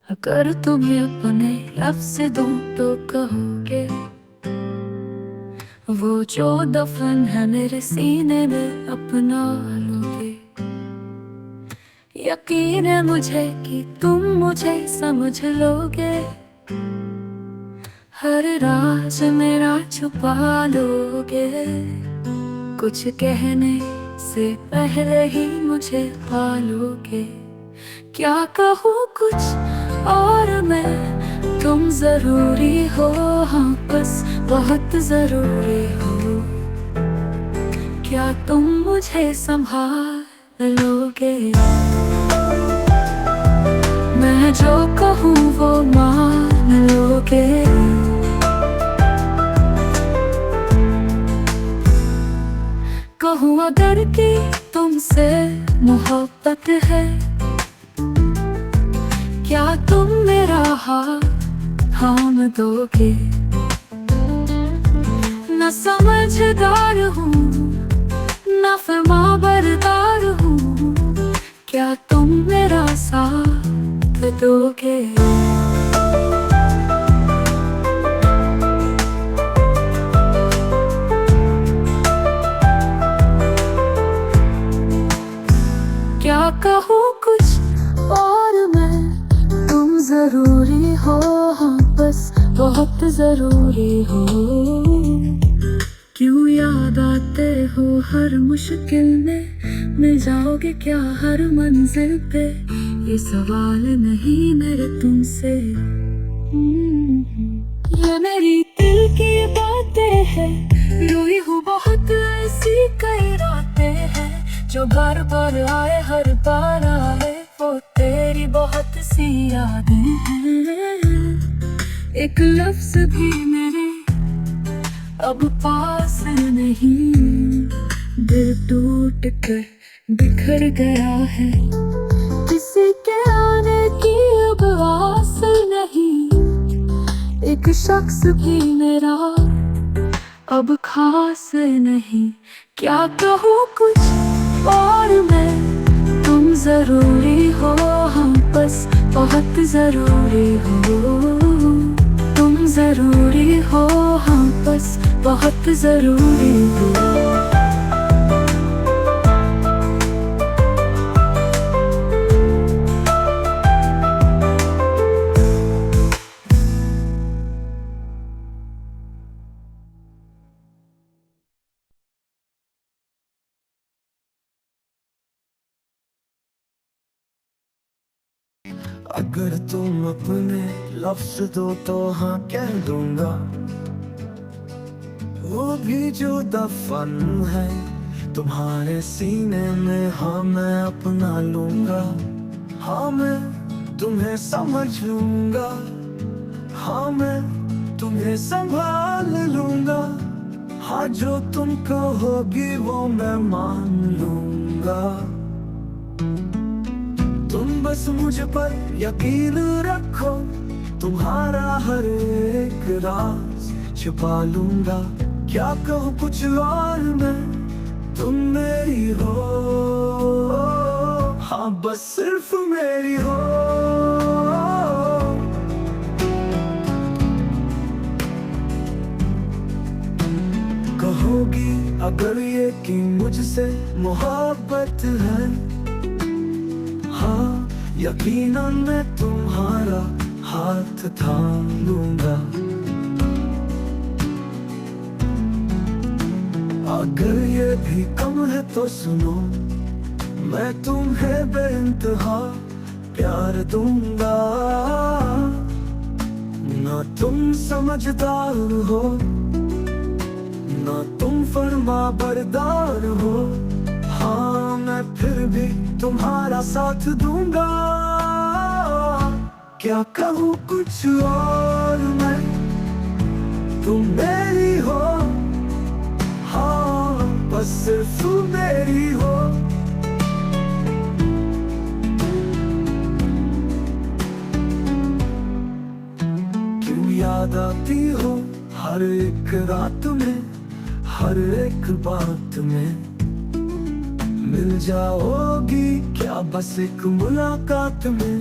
अगर तुम्हें अपने लफ्ज़ दूं तो कहोगे वो जो दफन है मेरे सीने में अपना लोगे। यकीन है मुझे कि तुम मुझे समझ लोगे, हर राज मेरा छुपा लोगे। कुछ कहने से पहले ही मुझे पालोगे। क्या कहूँ कुछ और मैं, तुम जरूरी हो, हाँ बस बहुत जरूरी हो। क्या तुम मुझे संभाल लोगे? मैं जो कहूँ वो मान लोगे? कहूँ अगर कि तुमसे मोहब्बत है, क्या तुम मेरा हाथ थाम दोगे? न समझदार हूँ न फरमाबरदार हूँ, क्या तुम मेरा साथ दोगे? क्या कहूँ कुछ और मैं, तुम जरूरी हो, हाँ बस बहुत जरूरी हो। क्यों याद आते हो हर मुश्किल में, मिल जाओगे क्या हर मंजिल पे? ये सवाल नहीं मेरे तुमसे, ये मेरी दिल की बातें हैं। रोई हूँ बहुत ऐसी कई रातें हैं, जो बार बार आए हर बार आए वो तेरी बहुत सी यादें हैं। एक लफ्ज भी मेरे अब पास नहीं, दिल टूट कर बिखर गया है। किसी के आने की अब आस नहीं, एक शख्स भी मेरा अब खास नहीं। क्या कहूँ कुछ और मैं, तुम जरूरी हो, हाँ बस बहुत जरूरी हो। तुम जरूरी हो, हाँ बस बहुत जरूरी हो। अगर तुम अपने लफ्ज दो तो हाँ कह दूंगा, वो भी जो दफन है तुम्हारे सीने में, हाँ मैं अपना लूंगा। हाँ मैं तुम्हें समझ लूंगा, हाँ मैं तुम्हें संभाल लूंगा। हाँ जो तुम कहोगी वो मैं मान लूंगा। तुम बस मुझ पर यकीन रखो, तुम्हारा हर एक राज छुपा लूंगा। क्या कहूँ कुछ और मैं, तुम मेरी हो, हाँ बस सिर्फ मेरी हो। कहोगी अगर ये कि मुझसे मोहब्बत है, हाँ यकीनन मैं तुम्हारा हाथ थाम लूंगा। अगर ये भी कम है तो सुनो, मैं तुम्हें बेइंतहा प्यार दूंगा। ना तुम समझदार हो ना तुम फरमाबरदार हो, हाँ मैं फिर भी तुम्हारा साथ दूंगा। क्या कहूँ कुछ और मैं, तुम मेरी हो, हाँ बस सिर्फ मेरी हो। क्यों याद आती हो हर एक रात में, हर एक बात में, मिल जाओगी क्या बस एक मुलाकात में?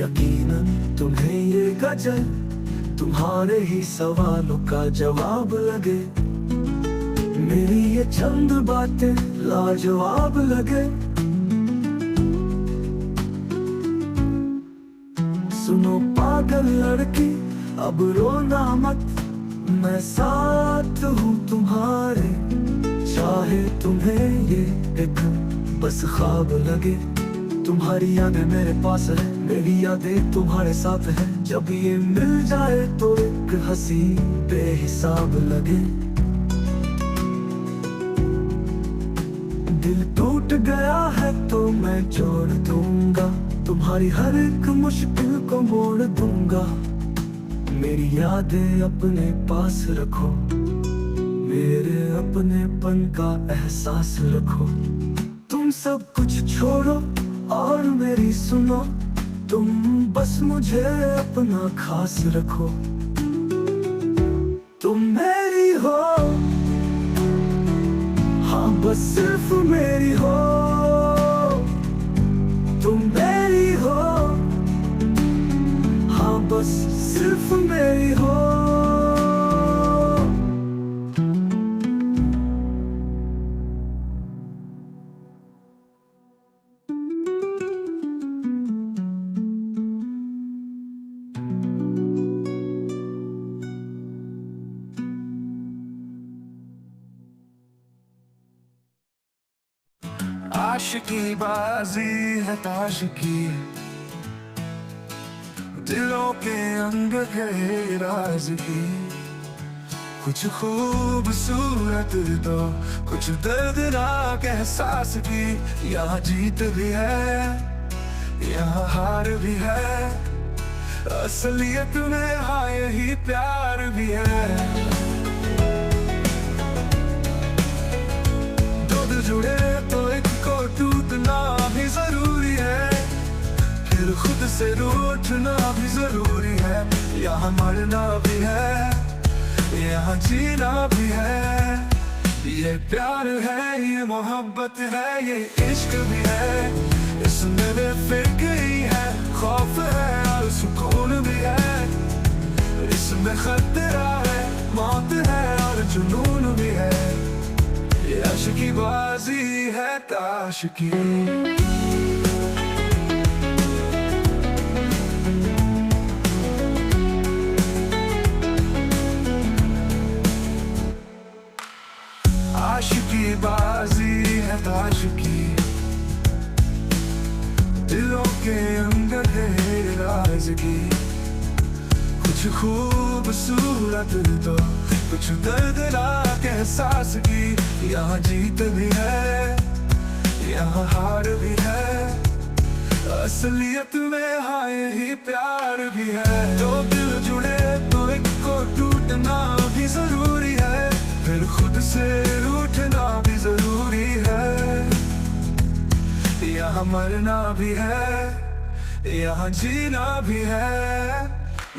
यकीनन तुम्हें ये गजल तुम्हारे ही सवालों का जवाब लगे। मेरी ये चंद बातें लाजवाब लगे। सुनो पागल लड़की अब रोना मत, मैं साथ हूँ तुम्हारे। चाहे तुम्हें ये एक बस ख्वाब लगे। तुम्हारी यादें मेरे पास है, मेरी यादें तुम्हारे साथ है। जब ये मिल जाए तो एक हंसी बेहिसाब लगे। दिल टूट गया है तो मैं जोड़ दूंगा, तुम्हारी हर एक मुश्किल को मोड़ दूंगा। मेरी यादें अपने पास रखो, मेरे अपनेपन का एहसास रखो। तुम सब कुछ छोड़ो और मेरी सुनो, तुम बस मुझे अपना खास रखो। तुम मेरी हो, हाँ बस सिर्फ मेरी हो। तुम मेरी हो, हाँ बस सिर्फ मेरी हो। आशिकी बाजी है ताश की, दिलों के अंदर है राज की। कुछ खूबसूरत तो कुछ दर्दनाक एहसास की। यहाँ जीत भी है, यहाँ हार भी है। असलियत में हाँ यही प्यार भी है। दो जुड़े तो एक को टूटना भी जरूरी है, फिर खुद से रूठना भी जरूरी है। यहाँ मरना भी है, यहाँ जीना भी है। ये प्यार है, ये मोहब्बत है, ये इश्क भी है। इसमें बेफिक्र ही है, खौफ है और सुकून भी है। इसमें खतरा है, मौत है और जुनून भी है। ये आशिकी बाजी है ताश की। आशिकी बाजी है ताश की, दिलों के अंदर है राज की। कुछ खूबसूरत तो कुछ दर्दनाक एहसास की। यहाँ जीत भी है, यहाँ हार भी है। असलियत में हाँ यही प्यार भी है। दो दिल जुड़े तो एक को टूटना भी जरूरी है, फिर खुद से रूठना भी जरूरी है। यहाँ मरना भी है, यहाँ जीना भी है।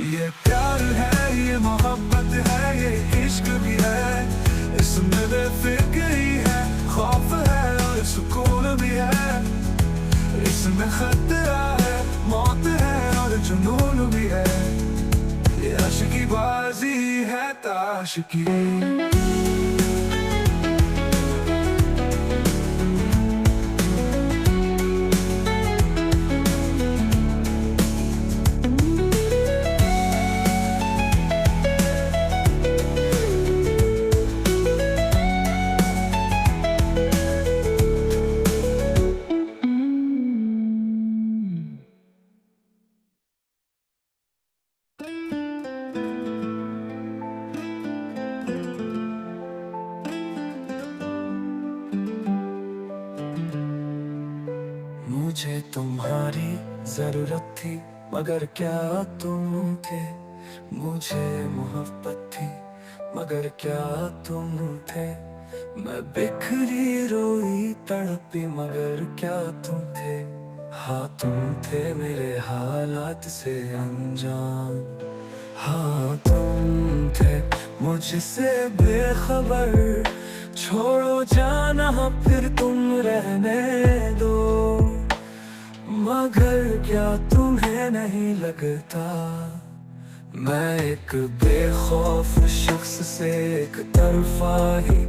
ये प्यार है, ये मोहब्बत है, ये इश्क भी है। इसमें बेफिक्र ही है, खौफ है और सुकून भी है। इसमें खतरा है, मौत है और जुनून भी है। ये आशिकी बाजी है ताश की। मुझे तुम्हारी जरूरत थी मगर क्या तुम थे। मुझे मोहब्बत थी मगर क्या तुम थे। मैं बिखरी रोई तड़पी मगर क्या तुम थे। हाँ तुम थे मेरे हालात से अनजान। हाँ तुम थे मुझसे बेखबर। छोड़ो जाना फिर तुम रहने दो, मगर क्या तुम्हें नहीं लगता। मैं एक बेखौफ शख्स से एक तरफा ही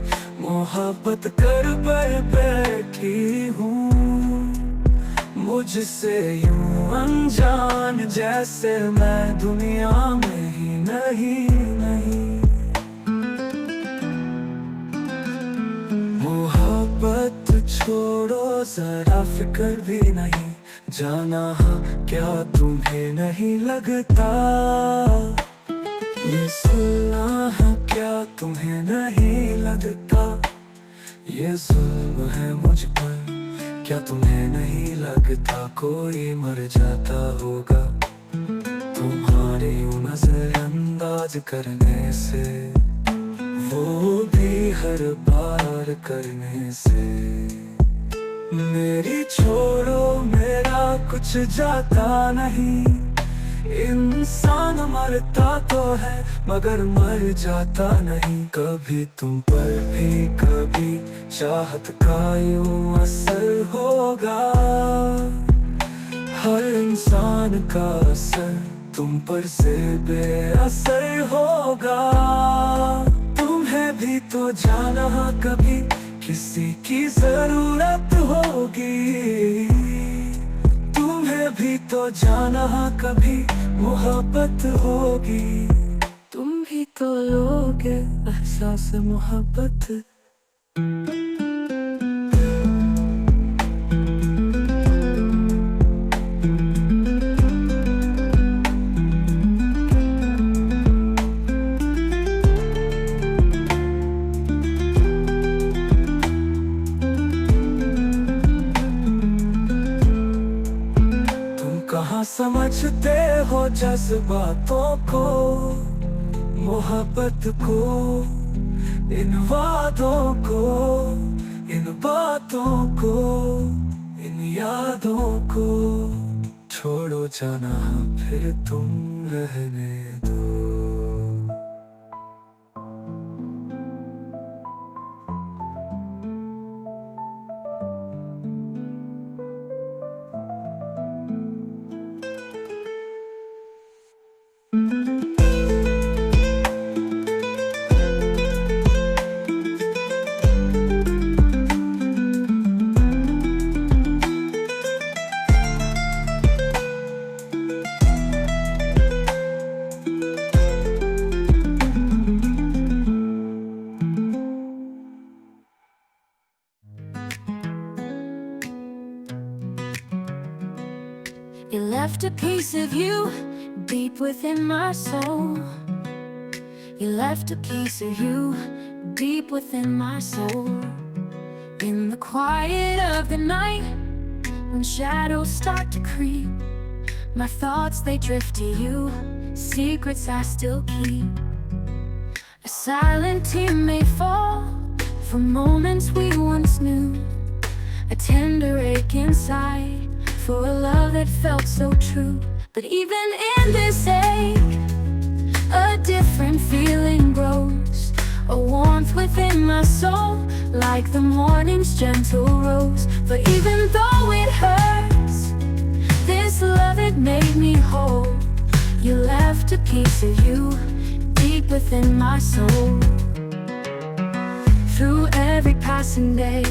मोहब्बत कर बैठी हूँ। मुझसे यूं अनजान जैसे मैं दुनिया में ही नहीं। मोहब्बत छोड़ो जरा फिक्र भी नहीं, जाना क्या तुम्हें नहीं लगता। ये सुनना क्या तुम्हें नहीं लगता। ये जुल्म है मुझ पर, क्या तुम्हें नहीं लगता। कोई मर जाता होगा तुम्हारी यूं नजरअंदाज करने से, वो भी हर बार करने से। मेरी छोड़ो मेरा कुछ जाता नहीं। इंसान मरता तो है मगर मर जाता नहीं। कभी तुम पर भी कभी चाहत का यूं असर होगा। हर इंसान का असर तुम पर से बेअसर होगा। तुम्हें भी तो जाना कभी किसी की जरूरत होगी। तुम्हें भी तो जाना कभी मोहब्बत होगी। तुम भी तो लोगे एहसास मोहब्बत। कहाँ समझते हो जज्बातों को, मोहब्बत को, इन वादों को, इन बातों को, इन यादों को। छोड़ो जाना फिर तुम रहने दो। You left a piece of you deep within my soul. You left a piece of you deep within my soul. In the quiet of the night, when shadows start to creep, my thoughts they drift to you, secrets I still keep. A silent tear may fall from moments we once knew, a tender ache inside for a love that felt so true. But even in this ache, a different feeling grows, a warmth within my soul, like the morning's gentle rose. For even though it hurts, this love it made me whole. You left a piece of you deep within my soul. Through every passing day,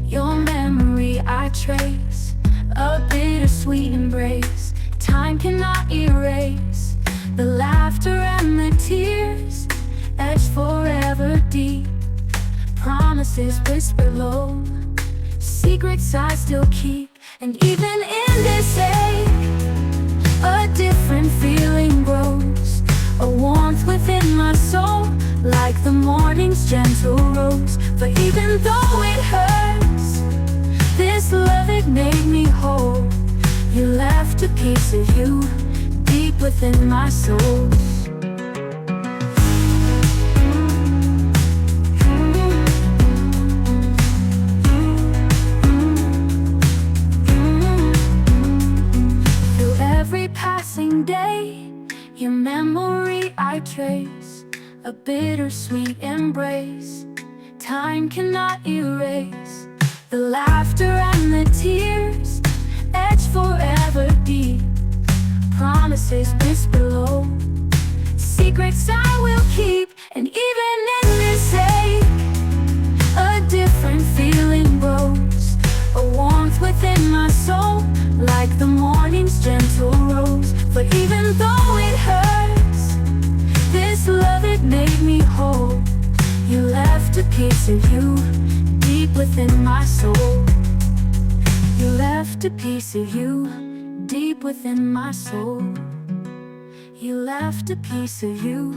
your memory I trace, a bittersweet embrace time cannot erase. The laughter and the tears etched forever deep, promises whispered low, secrets I still keep. And even in this ache, a different feeling grows, a warmth within my soul, like the morning's gentle rose. For even though it hurts, this love it made me whole. You left a piece of you deep within my soul. Through every passing day, your memory I trace, a bittersweet embrace time cannot erase. The laughter and the tears etched forever deep, always whisper below. Secrets I will keep, and even in this ache, a different feeling grows. A warmth within my soul, like the morning's gentle rose. But even though it hurts, this love, it made me whole. You left a piece of you deep within my soul. You left a piece of you deep within my soul. You left a piece of you